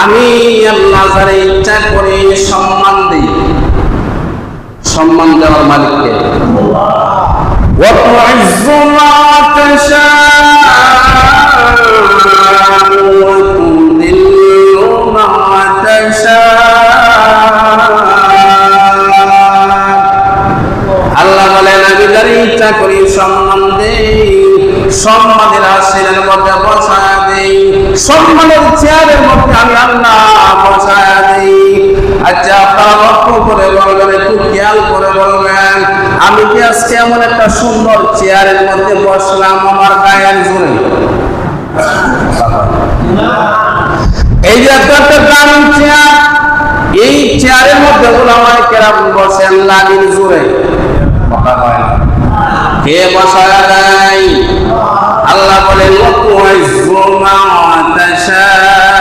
আমি আল্লাহ যারে ইচ্ছা করে সম্মান দিই। সম্মান দেওয়ার মালিককে ওয়া তু'ইজ্জু মা তাশা'উ ওয়া তুযিল্লু মা তাশা'উ। আল্লাহ বলেন আমি যারে ইচ্ছা করি সম্মান দেই, সম্মানের আসনের মধ্যে বসায় দেই, সম্মানের চেয়ারের মধ্যে আমি আল্লাহ বসায় দেই। আচ্ছা আপনারা লক্ষ্য করে বলবেন, একটু খেয়াল করে বলবেন, আমি কি আজকে এমন একটা সুন্দর চেয়ারের মধ্যে বসলাম আমার গায়ের জোরে? এই যে একটা দারুণ চেয়ার, এই চেয়ারের মধ্যে ওলামায়ে কেরাম বসেন লাগির জোরে। কে বসায় দেয়? আল্লাহ বলেন ওয়া তু'ইজ্জু মা তাশা'উ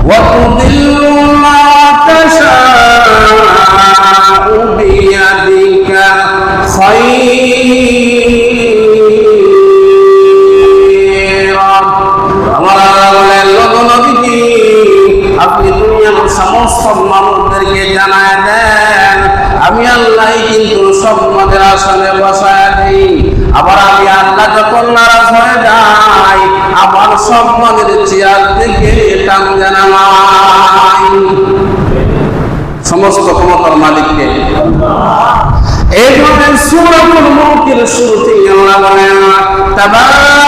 ওয়া তুযিল্লু মা তাশা'উ বিয়াদিকা খায়রা। আমার আল্লাহ বলেন নবী, আপনি দুনিয়ার সমস্ত মানুষদেরকে জানায় দেন আমি আল্লাহ কিন্তু সম্মানের আসনে বসায় দেই। আবার আমি আল্লাহ যখন নারাজ হয়ে যাই আমার সম্মানের চেয়ার থেকে টান জানাই। সমস্ত ক্ষমতার মালিককে। এই জন্য সূরাতুল মুলকের শুরুতেই আল্লাহ বলেন তাবারাকা